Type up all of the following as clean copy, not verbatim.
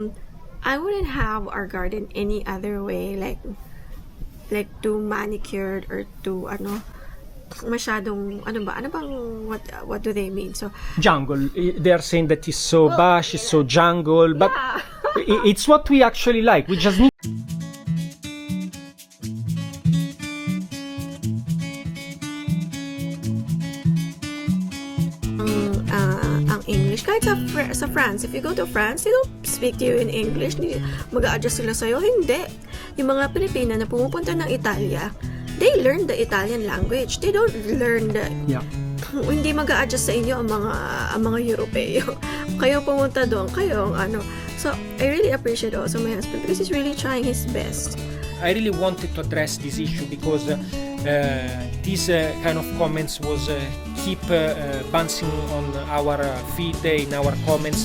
I wouldn't have our garden any other way, like too manicured or too masyadong ano bang what do they mean? So Jungle. They are saying that it's so bush, it's so jungle, but yeah. it's what we actually like. We just need. Ang English kahit sa France, if you go to France, they don't speak to you in English. Mag-a-adjust sila sa'yo. Hindi. Yung mga Pilipina na pumupunta ng Italia, they learn the Italian language. They don't learn the... Yeah. Hindi mag-a-adjust sa inyo ang mga Europeo. Kayo pumunta doon, kayo ang ano. So, I really appreciate also my husband because he's really trying his best. I really wanted to address this issue because this kind of comments was keep bouncing on our feed in our comments.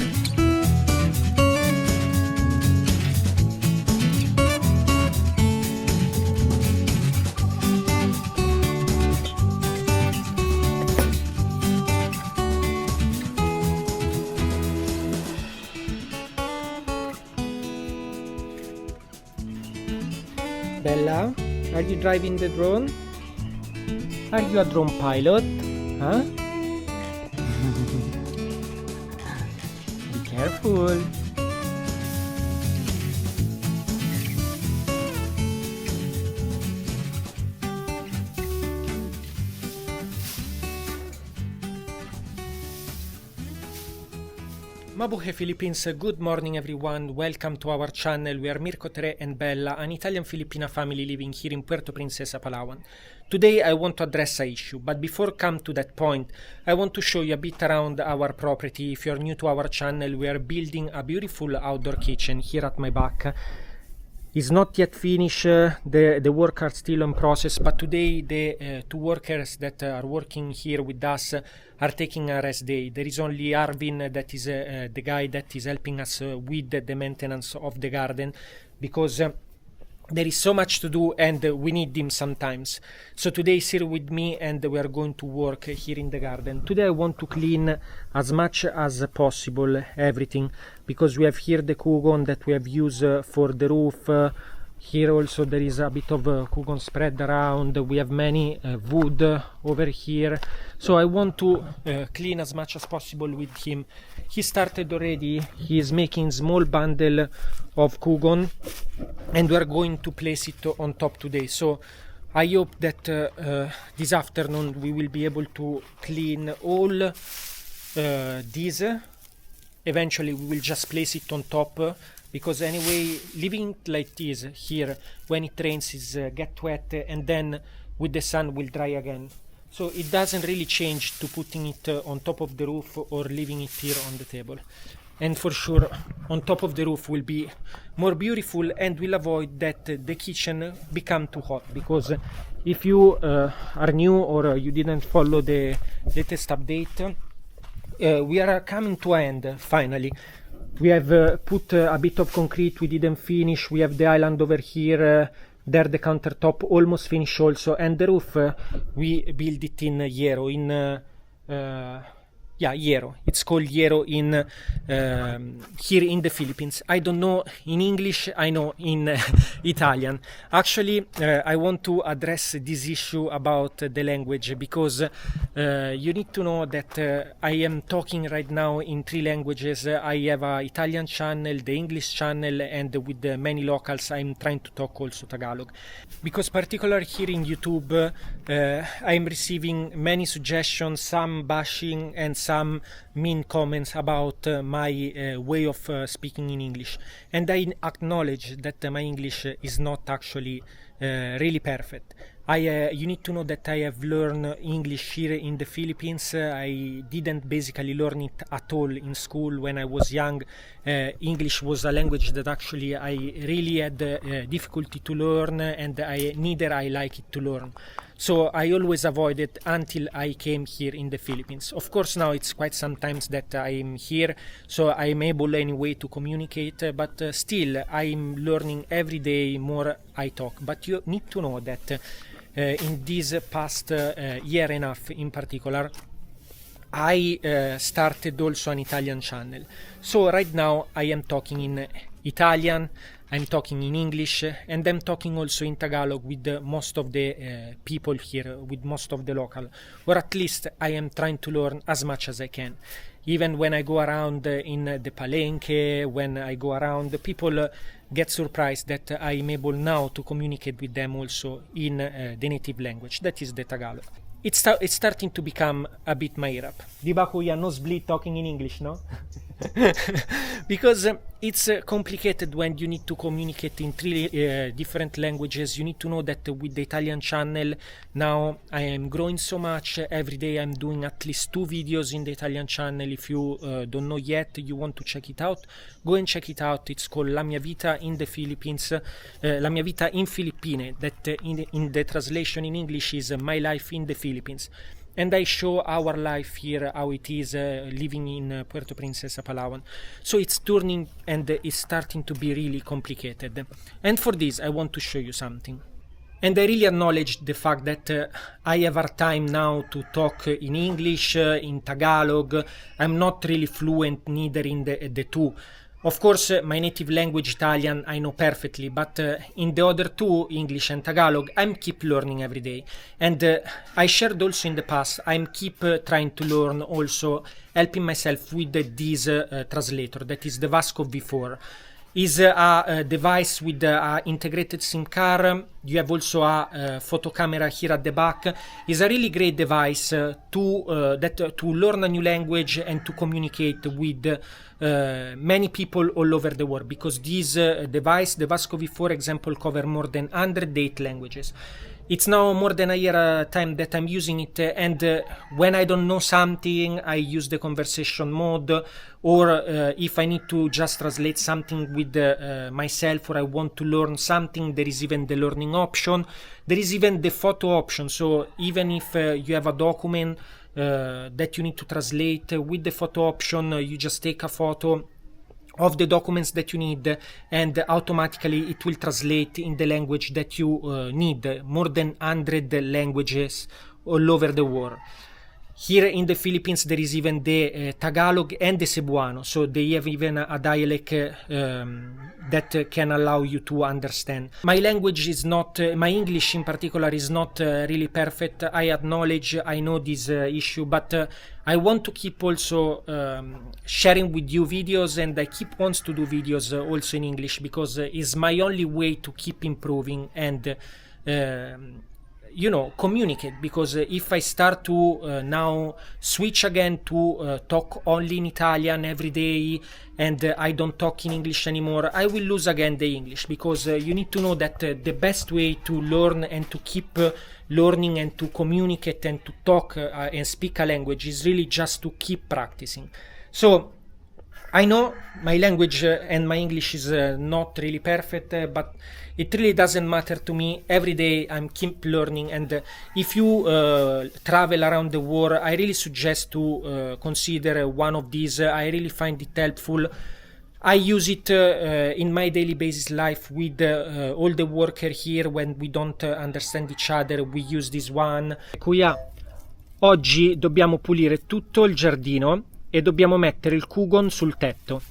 Bella, are you driving the drone? Are you a drone pilot? Huh? Be careful. Mabuhay Philippines, good morning everyone, welcome to our channel. We are Mirco, Tere and Bella, an Italian-Filipina family living here in Puerto Princesa, Palawan. Today I want to address an issue, but before come to that point, I want to show you a bit around our property. If you're new to our channel, we are building a beautiful outdoor kitchen here at my back. It's not yet finished, the work are still in process, but today the two workers that are working here with us are taking a rest day. There is only Arvin, that is the guy that is helping us with the maintenance of the garden, because there is so much to do and we need him sometimes. So today he's here with me and we are going to work here in the garden. Today I want to clean as much as possible everything, because we have here the kugon that we have used for the roof. Here also there is a bit of kugon spread around. We have many wood over here. So I want to clean as much as possible with him. He started already. He is making small bundle of kugon and we are going to place it on top today. So I hope that this afternoon we will be able to clean all these. Eventually we will just place it on top, because anyway leaving it like this here when it rains is get wet and then with the sun will dry again. So it doesn't really change to putting it on top of the roof or leaving it here on the table. And for sure on top of the roof will be more beautiful and will avoid that the kitchen become too hot, because if you are new or you didn't follow the latest update, we are coming to an end finally. We have put a bit of concrete, we didn't finish. We have the island over here, there the countertop almost finished also, and the roof we build it in Hierro, Hierro. It's called Hierro in here in the Philippines. I don't know in English, I know in Italian. Actually, I want to address this issue about the language, because you need to know that I am talking right now in 3 languages. I have an Italian channel, the English channel, and with many locals I'm trying to talk also Tagalog. Because particularly here in YouTube, I'm receiving many suggestions, some bashing and some mean comments about my way of speaking in English, and I acknowledge that my English is not actually really perfect. You need to know that I have learned English here in the Philippines. I didn't basically learn it at all in school when I was young. English was a language that actually I really had difficulty to learn, and neither I like it to learn. So I always avoided until I came here in the Philippines. Of course now it's quite sometimes that I'm here, so I'm able anyway to communicate, but still I'm learning every day more I talk. But you need to know that in this past year and a half in particular, I started also an Italian channel. So right now I am talking in Italian, I'm talking in English, and I'm talking also in Tagalog with most of the people here, with most of the local, or at least I am trying to learn as much as I can. Even when I go around in the palenque, when I go around, people get surprised that I am able now to communicate with them also in the native language, that is the Tagalog. It's starting to become a bit my rap. Di ba kuya, no split talking in English, no? Because it's complicated when you need to communicate in three different languages. You need to know that with the Italian channel now I am growing so much. Every day I'm doing at least 2 videos in the Italian channel. If you don't know yet, you want to check it out, go and check it out. It's called La Mia Vita in the Philippines, La Mia Vita in Filippine, that in the translation in English is My Life in the Philippines. And I show our life here, how it is living in Puerto Princesa, Palawan. So it's turning and it's starting to be really complicated. And for this, I want to show you something. And I really acknowledge the fact that I have our time now to talk in English, in Tagalog. I'm not really fluent neither in the two. Of course, my native language, Italian, I know perfectly, but in the other two, English and Tagalog, I'm keep learning every day. And I shared also in the past, I'm keep trying to learn also, helping myself with this translator, that is the Vasco V4. Is a device with an integrated SIM card. You have also a photo camera here at the back. Is a really great device to learn a new language and to communicate with many people all over the world, because this device, the Vasco V4 example, cover more than 108 languages. It's now more than a year time that I'm using it, and when I don't know something, I use the conversation mode, or if I need to just translate something with myself, or I want to learn something, there is even the learning option. There is even the photo option, so even if you have a document that you need to translate, with the photo option, you just take a photo of the documents that you need, and automatically it will translate in the language that you need. More than 100 languages all over the world. Here in the Philippines there is even the Tagalog and the Cebuano, so they have even a dialect that can allow you to understand. My language is not, my English in particular is not really perfect. I acknowledge, I know this issue, but I want to keep also sharing with you videos, and I keep wants to do videos also in English, because it's my only way to keep improving and communicate. Because if I start to now switch again to talk only in Italian every day, and I don't talk in English anymore, I will lose again the English, because you need to know that the best way to learn and to keep learning and to communicate and to talk and speak a language is really just to keep practicing. So I know my language and my English is not really perfect, but it really doesn't matter to me. Every day I'm keep learning, and if you travel around the world, I really suggest to consider one of these. I really find it helpful. I use it in my daily basis life with all the worker here. When we don't understand each other, we use this one. Kuya, oggi dobbiamo pulire tutto il giardino e dobbiamo mettere il kugon sul tetto.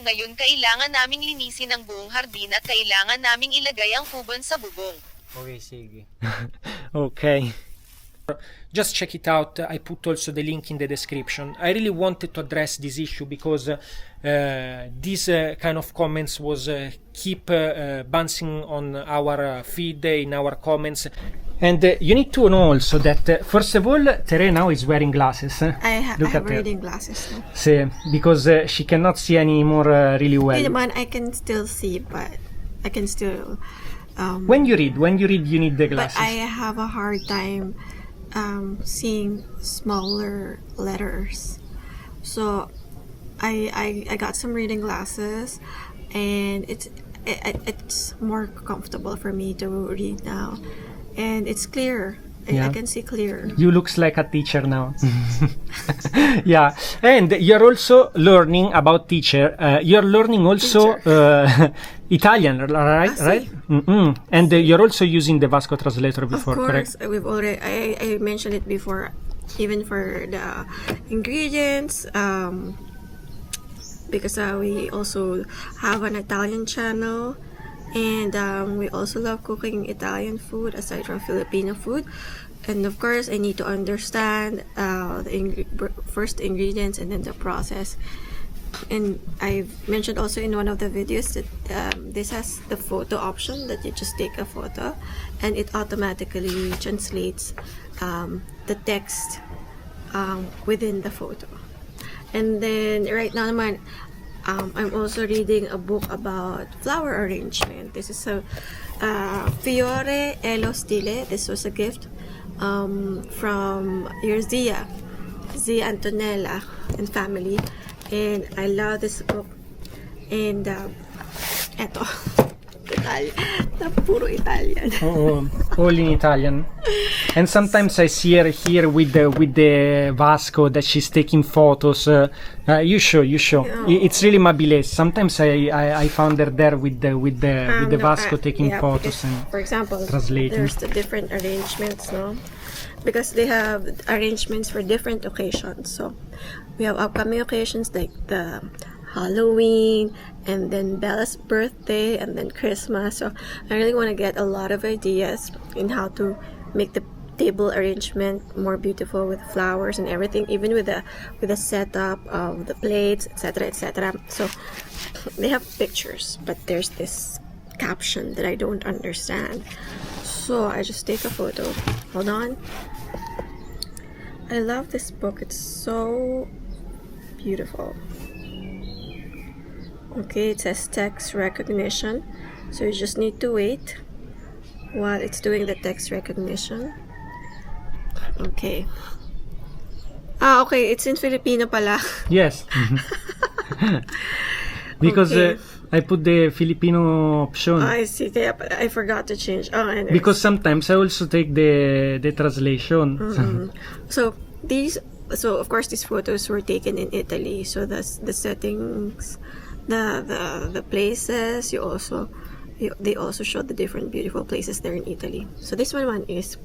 Ngayon kailangan naming linisin ang buong hardin at kailangan naming ilagay ang kugon sa bubong. Okay, sige. Okay. Just check it out. I put also the link in the description. I really wanted to address this issue because this kind of comments was keep bouncing on our feed, in our comments. And you need to know also that, first of all, Tere now is wearing glasses. I have reading glasses now. See, because she cannot see anymore really well. Hey, man, I can still see, but I can still... when you read, you need the glasses. But I have a hard time seeing smaller letters. So I got some reading glasses, and it's more comfortable for me to read now. And it's clear. I can see clear. You looks like a teacher now. Yeah, and you're also learning about teacher. You're learning also Italian, right? Right? And you're also using the Vasco translator before, of course, correct? We've already. I mentioned it before. even for the ingredients, because we also have an Italian channel, and we also love cooking Italian food aside from Filipino food. And of course, I need to understand the first ingredients and then the process. And I've mentioned also in one of the videos that this has the photo option, that you just take a photo and it automatically translates the text within the photo. And then right now naman, I'm also reading a book about flower arrangement. This is a Fiore e lo Stile. This was a gift from your Zia Antonella and family. And I love this book. And eto, puro Italian. All in Italian. And sometimes I see her here with the Vasco that she's taking photos. You show. Oh. It's really mabile. Sometimes I found her there with the Vasco taking photos because, and for example, translating. there's the different arrangements, no? Because they have arrangements for different occasions. So we have upcoming occasions like the Halloween, and then Bella's birthday, and then Christmas. So I really want to get a lot of ideas in how to make the table arrangement more beautiful with flowers and everything, even with the setup of the plates, etc. So they have pictures, but there's this caption that I don't understand. So I just take a photo. Hold on. I love this book. It's so beautiful. Okay, it says text recognition, so you just need to wait while it's doing the text recognition. Okay. Okay, it's in Filipino pala. Yes. Because Okay. I put the Filipino option. I see. Kaya pala, I forgot to change. Oh, anyways. Because sometimes I also take the translation. So of course these photos were taken in Italy. So that's the settings, the places. They also show the different beautiful places there in Italy. So this one is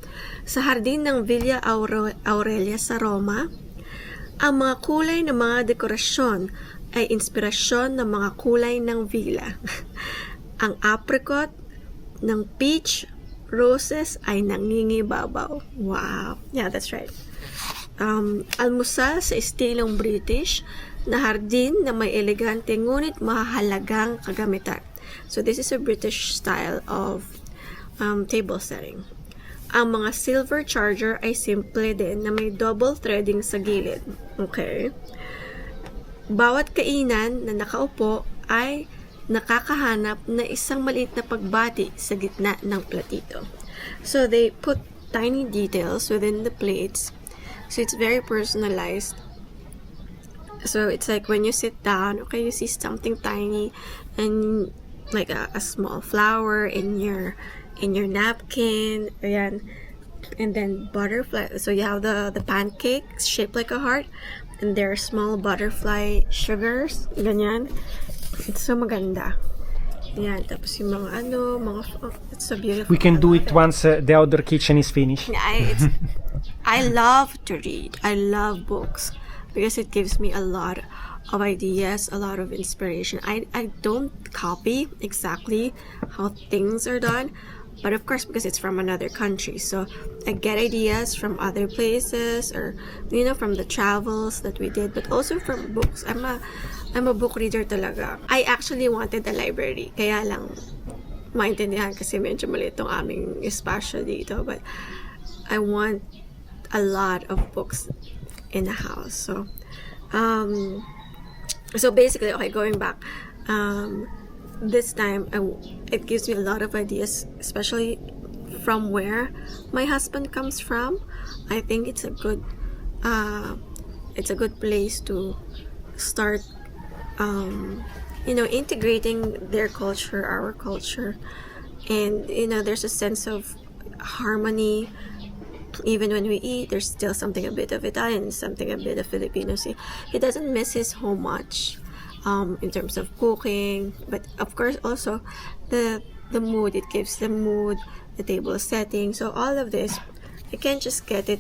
sa hardin ng Villa Aurelia sa Roma. Ang mga kulay ng mga dekorasyon ay inspirasyon ng mga kulay ng villa. Ang apricot ng peach roses ay nangingibabaw. Wow. Yeah, that's right. Almusal sa estilong British na hardin na may elegante ngunit mahalagang kagamitan. So this is a British style of table setting. Ang mga silver charger ay simple din na may double threading sa gilid. Okay. Bawat kainan na nakaupo ay nakakahanap na isang maliit na pagbati sa gitna ng platito. So they put tiny details within the plates. So it's very personalized. So it's like when you sit down, okay, you see something tiny and like a small flower in your napkin. Ayan. And then butterfly. So you have the pancakes shaped like a heart, and there are small butterfly sugars. Ganyan. It's so maganda. Ayan. Tapos yung it's so beautiful. We can do it once the outdoor kitchen is finished. I love to read. I love books because it gives me a lot of ideas, a lot of inspiration. I don't copy exactly how things are done, but of course because it's from another country, so I get ideas from other places, or from the travels that we did, but also from books. I'm a book reader talaga. I actually wanted a library, kaya lang maintindihan kasi medyo maliit tong aming espasyo dito, but I want a lot of books in the house. So basically, okay, going back, this time it gives me a lot of ideas, especially from where my husband comes from. I think it's a good place to start integrating their culture, our culture, and there's a sense of harmony. Even when we eat, there's still something a bit of Italian, something a bit of Filipino. See, he doesn't miss his home much in terms of cooking, but of course also the mood. It gives the mood, the table setting. So all of this, you can't just get it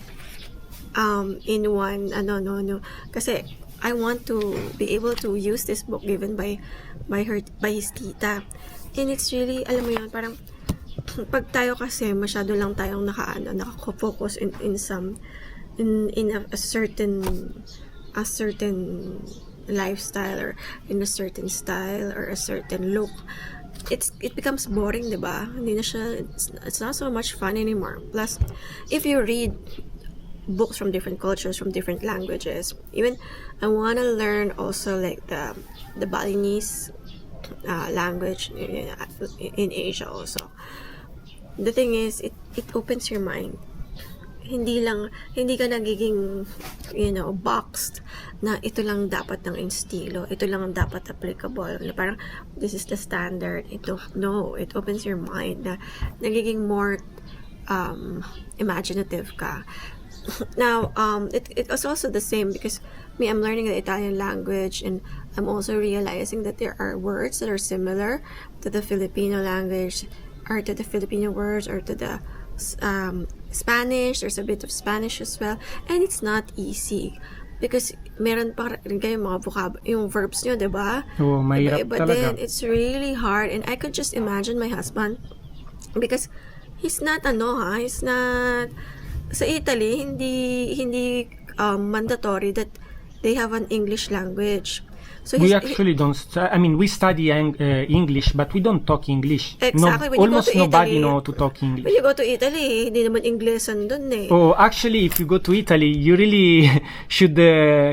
in one no kasi I want to be able to use this book given by his tita, and it's really, alam mo yun, parang pag tayo kasi masyado lang tayong nakafocus in a certain lifestyle, or in a certain style, or a certain look, it becomes boring, diba? Hindi na siya, it's not so much fun anymore. Plus, if you read books from different cultures, from different languages, even I want to learn also like the Balinese language in Asia also. The thing is, it opens your mind. Hindi ka nagiging, boxed na ito lang dapat ng estilo, ito lang ang dapat applicable, na parang this is the standard. No, it opens your mind na nagiging more imaginative ka. Now, it was also the same because I'm learning the Italian language, and I'm also realizing that there are words that are similar to the Filipino language, or to the Filipino words, or to the Spanish. There's a bit of Spanish as well, and it's not easy because meron pa rin kayong mga yung verbs nyo, diba? Oh, mahirap but talaga. then it's really hard, and I could just imagine my husband, because he's not sa Italy, hindi mandatory that they have an English language. So we actually don't. We study English, but we don't talk English. Exactly. No, almost nobody know to talk English. When you go to Italy, hindi naman Inglesan dun eh. Oh, actually, if you go to Italy, you really should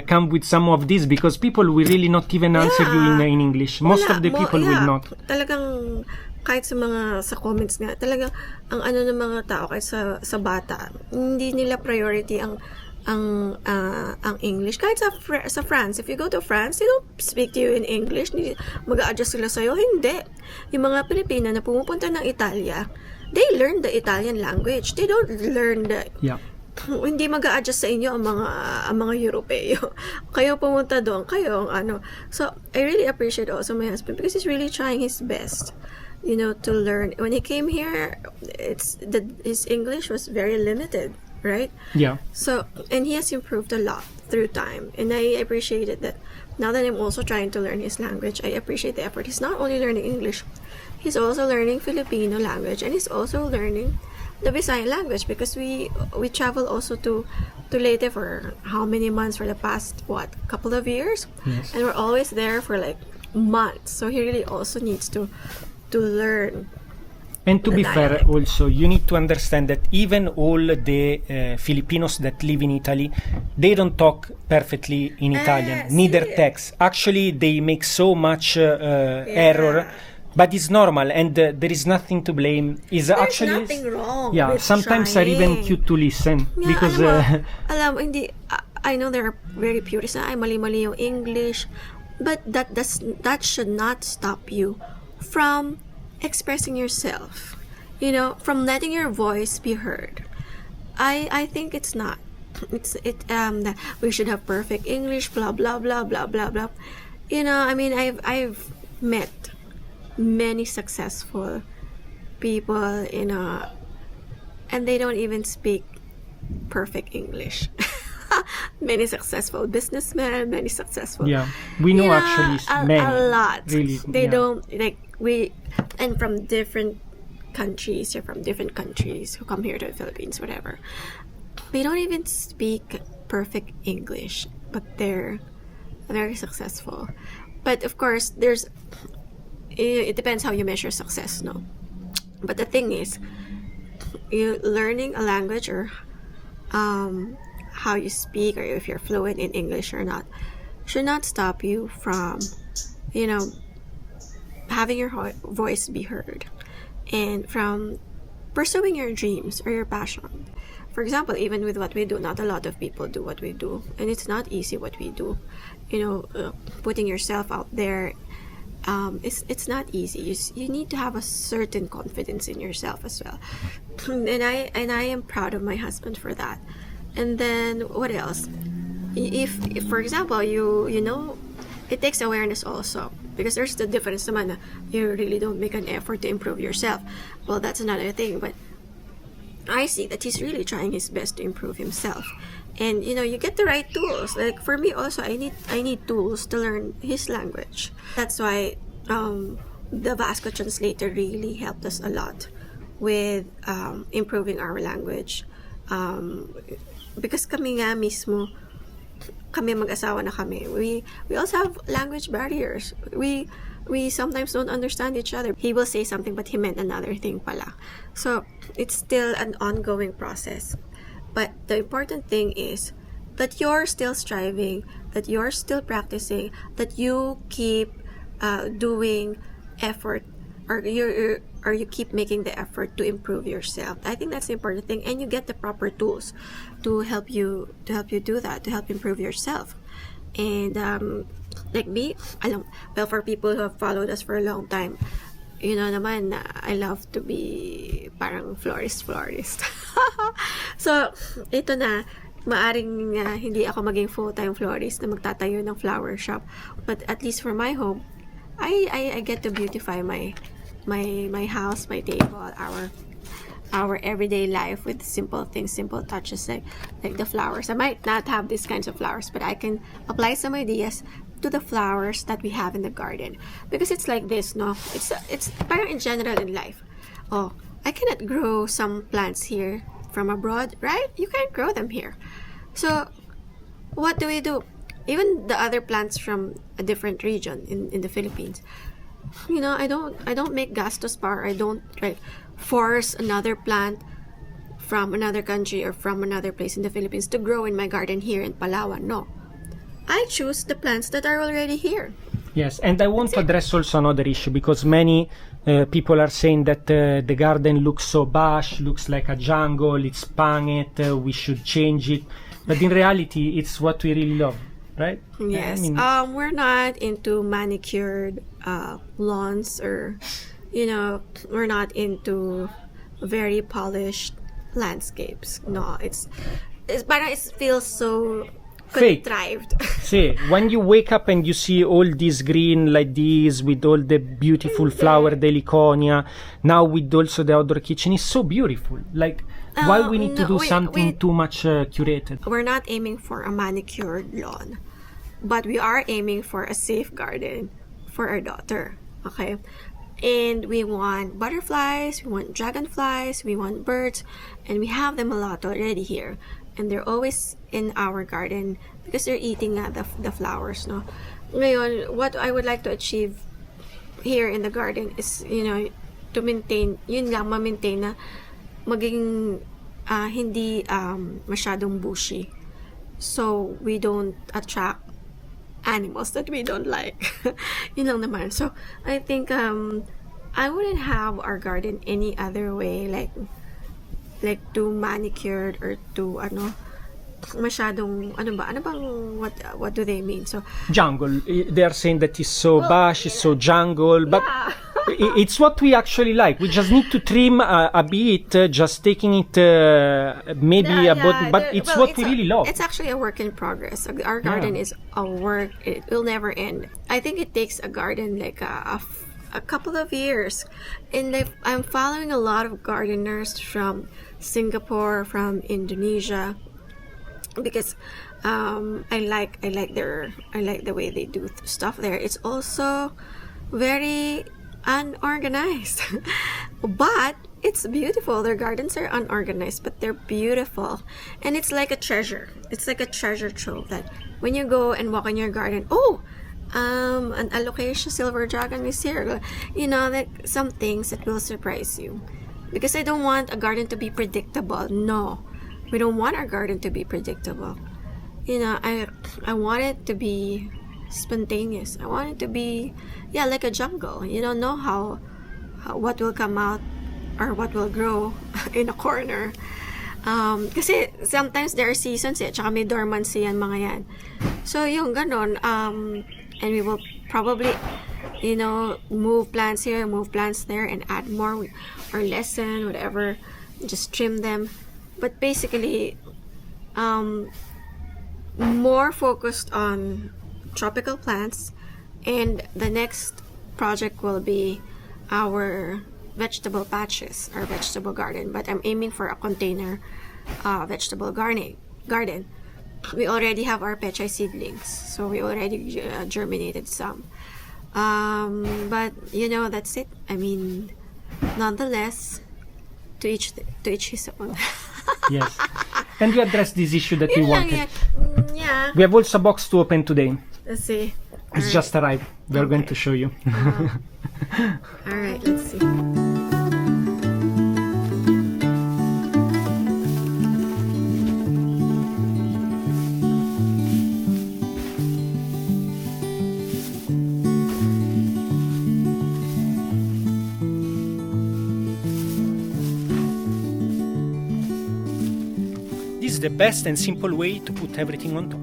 come with some of this, because people will really not even answer you in English. Most of the people will not. Talagang kahit sa comments nga, talagang ang ng mga tao kahit sa bata, hindi nila priority ang English. Kahit sa France, if you go to France, they don't speak to you in English. Mag-a-adjust sila sa'yo. Hindi. Yung mga Pilipina na pumupunta ng Italia, they learn the Italian language. They don't learn hindi mag-a-adjust sa inyo ang mga Europeo. Kayo pumunta doon, kayo So, I really appreciate also my husband because he's really trying his best, to learn. When he came here, his English was very limited. Right? Yeah. So, and he has improved a lot through time. And I appreciated that. Now that I'm also trying to learn his language, I appreciate the effort. He's not only learning English, he's also learning Filipino language, and he's also learning the Visayan language, because we travel also to Leyte for how many months, for the past, couple of years? Yes. And we're always there for like months. So he really also needs to learn. And to be fair, also, you need to understand that even all the Filipinos that live in Italy, they don't talk perfectly in Italian, neither text. Actually, they make so much error, but it's normal, and there is nothing to blame. There's nothing wrong. Yeah, sometimes are even cute to listen, because hindi. I know there are very purists na mali-mali yung English, but that should not stop you from expressing yourself, from letting your voice be heard. I think it's not. That we should have perfect English, blah blah blah blah blah blah. I've met many successful people, and they don't even speak perfect English. Many successful businessmen, many successful. Yeah, we know actually many. A lot. Really, they don't and from different countries, or from different countries who come here to the Philippines, whatever. They don't even speak perfect English, but they're very successful. But of course, it depends how you measure success, no? But the thing is, you learning a language, or how you speak, or if you're fluent in English or not, should not stop you from, having your voice be heard, and from pursuing your dreams or your passion. For example, even with what we do, not a lot of people do what we do, and it's not easy what we do. Putting yourself out there, it's not easy. You need to have a certain confidence in yourself as well, and I am proud of my husband for that. And then what else? If for example, it takes awareness also, because there's the difference naman na you really don't make an effort to improve yourself. Well, that's another thing, but I see that he's really trying his best to improve himself. and you get the right tools. Like for me also, I need tools to learn his language. That's why the Vasco translator really helped us a lot with improving our language, because kami nga mismo, kami mag-asawa na kami, we also have language barriers. We sometimes don't understand each other. He will say something but he meant another thing pala. So it's still an ongoing process. But the important thing is that you're still striving, that you're still practicing, that you keep doing effort, or you keep making the effort to improve yourself. I think that's the important thing, and you get the proper tools to help you do that, to help improve yourself. And like me, well, for people who have followed us for a long time, naman, I love to be parang florist. So, ito na, maaring hindi ako maging full-time florist na magtatayo ng flower shop. But at least for my home, I get to beautify my house, my table, our everyday life with simple things, simple touches like the flowers. I might not have these kinds of flowers, but I can apply some ideas to the flowers that we have in the garden, because it's like this, no? It's parang in general in life. Oh, I cannot grow some plants here from abroad, right? You can't grow them here. So what do we do? Even the other plants from a different region in the Philippines, I don't make gastos par. I don't force another plant from another country or from another place in the Philippines to grow in my garden here in Palawan. No, I choose the plants that are already here. Yes, and I want to address also another issue, because many people are saying that the garden looks so bush, looks like a jungle, it's pangit, we should change it. But in reality, it's what we really love, right? Yes. We're not into manicured lawns, or we're not into very polished landscapes. No, it's parang it feels so fake. Contrived. See, when you wake up and you see all this green like this, with all the beautiful flower deliconia, now with also the outdoor kitchen, is so beautiful. Like, why we need to do something too much curated? We're not aiming for a manicured lawn, but we are aiming for a safe garden for our daughter. Okay? And we want butterflies, we want dragonflies, we want birds, and we have them a lot already here. And they're always in our garden because they're eating the flowers, no? Ngayon, what I would like to achieve here in the garden is, to maintain, ma-maintain na maging hindi masyadong bushy. So, we don't attract animals that we don't like. Yun lang naman. So, I think I wouldn't have our garden any other way, like too manicured or too masyadong what do they mean? So jungle, they are saying that it's so bush, it's so jungle, but it's what we actually like. We just need to trim a bit, just taking it maybe but it's what we really love. It's actually a work in progress. Our garden is a work. It will never end. I think it takes a garden like a couple of years, and I'm following a lot of gardeners from Singapore, from Indonesia, because I like the way they do stuff there. It's also very unorganized, but it's beautiful. Their gardens are unorganized, but they're beautiful, and it's like a treasure. It's like a treasure trove that when you go and walk in your garden, an alocasia silver dragon is here. Like some things that will surprise you. Because I don't want a garden to be predictable. No, we don't want our garden to be predictable. I want it to be spontaneous. I want it to be, like a jungle. You don't know how what will come out or what will grow in a corner. Kasi sometimes there are seasons tsaka may dormancy yan mga yan. So yung ganon, and we will probably move plants here, move plants there, and add more or lessen, whatever, just trim them. But basically, more focused on tropical plants, and the next project will be our vegetable patches, our vegetable garden. But I'm aiming for a container vegetable garden. we already have our pechay seedlings, so we already germinated some. But you know, that's it. I mean, nonetheless, to each his own. Yes. And we addressed this issue that we Yun lang, wanted. yeah. We have also a box to open today. Let's see. It's just arrived. We're going to show you. All right, let's see. This is the best and simple way to put everything on top.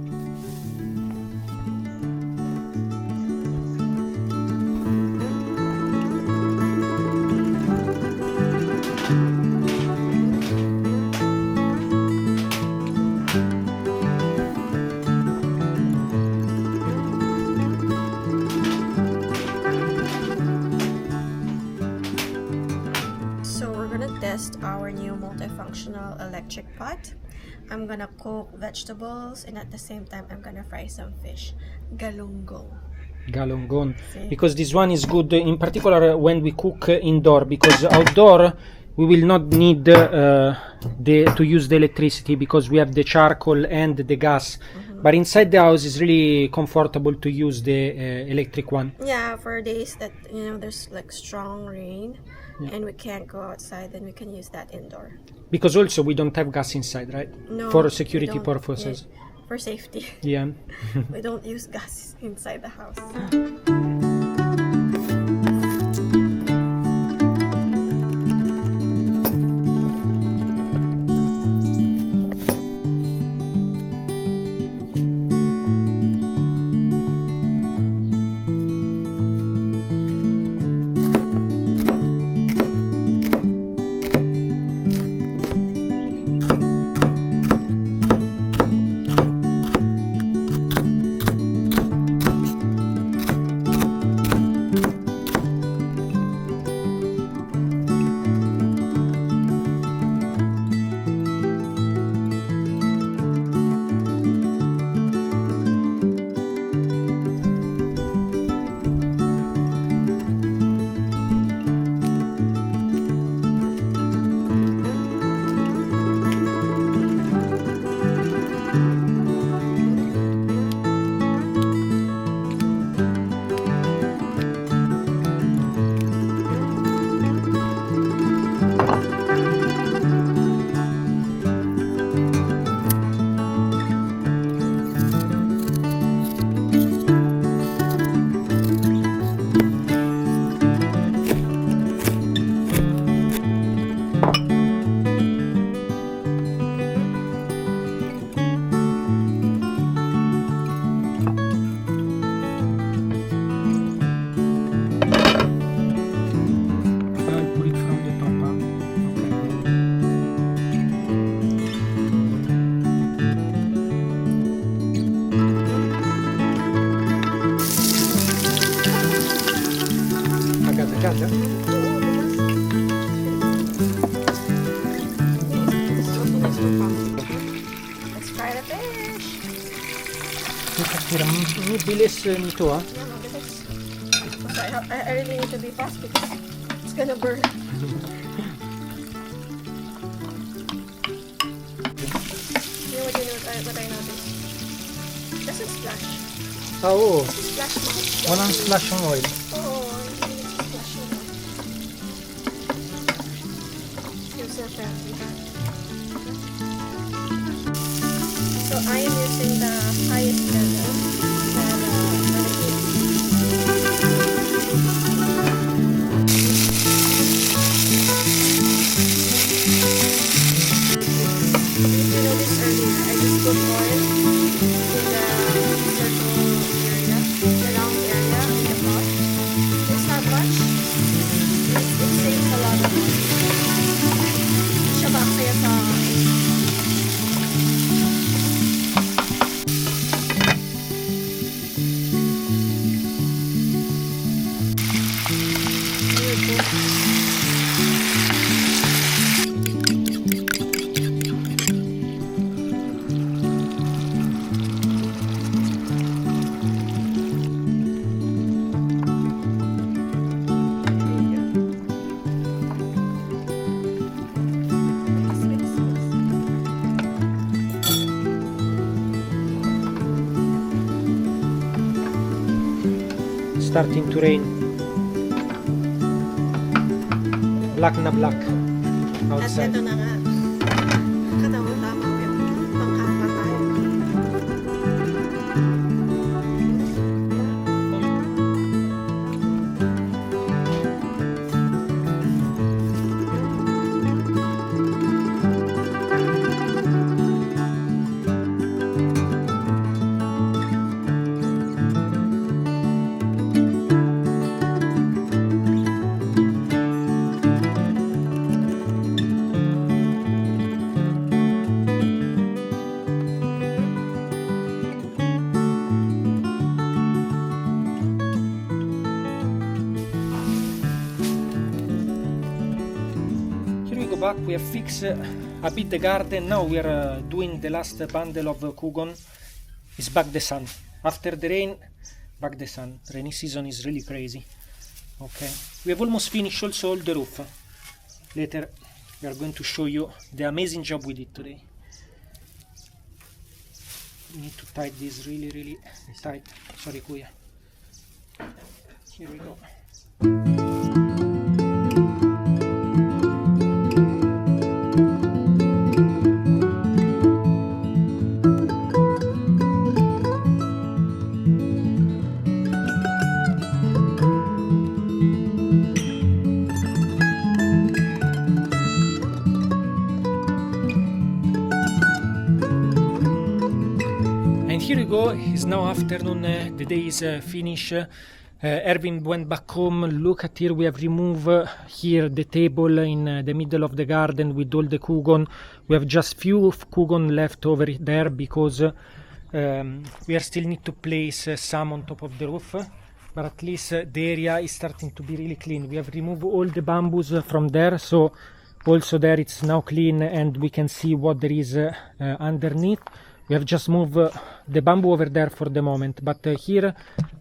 So we're gonna test our new multifunctional electric pot. I'm gonna cook vegetables, and at the same time I'm gonna fry some fish. Galunggong. Galunggong. See? Because this one is good in particular when we cook indoor, because outdoor we will not need to use the electricity because we have the charcoal and the gas. But inside the house is really comfortable to use the electric one. Yeah, for days that, you know, there's like strong rain and we can't go outside, then we can use that indoor. Because also we don't have gas inside, right? No, For we security don't. purposes. Yeah, for safety. Yeah. We don't use gas inside the house. Agad-agad, Let's fry the fish. Bilis nito ah. No, because I really need to be fast because it's gonna burn. You know what I noticed? It doesn't splash. Oo. Splash mo. Walang splash ng oil. Oo, hindi nag-splash yun. User friendly. So I am using the highest level for the heat. You noticed earlier, I just put oil in the circle area, the round area in the pot. It's not much. It saves a lot of oil. Siya ba kaya sa starting to rain. Black na black At outside. ito na nga. Katawa-tama yung pangkapa tayo. Back, we have fixed a bit the garden. Now we are doing the last bundle of kugon. It's back the sun. After the rain, back the sun. Rainy season is really crazy. Okay, we have almost finished also all the roof. Later we are going to show you the amazing job we did today. We need to tie this really tight. Sorry, Kuya. Here we go. Here we go, it's now afternoon, the day is finished. Erwin went back home. Look at here, we have removed here the table in the middle of the garden with all the kugon. We have just few of kugon left over there because we are still need to place some on top of the roof. But at least the area is starting to be really clean. We have removed all the bamboos from there, so also there it's now clean and we can see what there is underneath. We have just moved the bamboo over there for the moment, but here,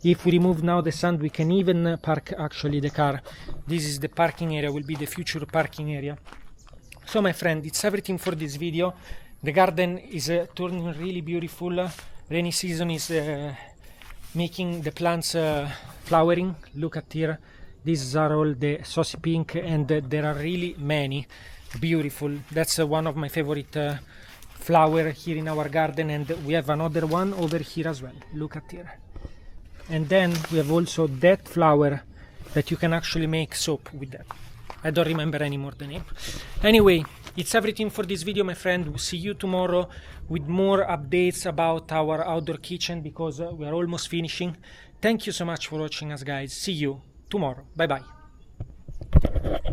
if we remove now the sand, we can even park actually the car. This is the parking area, will be the future parking area. So my friend, it's everything for this video. The garden is turning really beautiful. Rainy season is making the plants flowering. Look at here, these are all the saucy pink, and there are really many beautiful. That's one of my favorite flower here in our garden, and we have another one over here as well. Look at here. And then we have also that flower that you can actually make soap with that. I don't remember anymore the name. Anyway, it's everything for this video, my friend. We'll see you tomorrow with more updates about our outdoor kitchen, because we are almost finishing. Thank you so much for watching us, guys. See you tomorrow. Bye bye.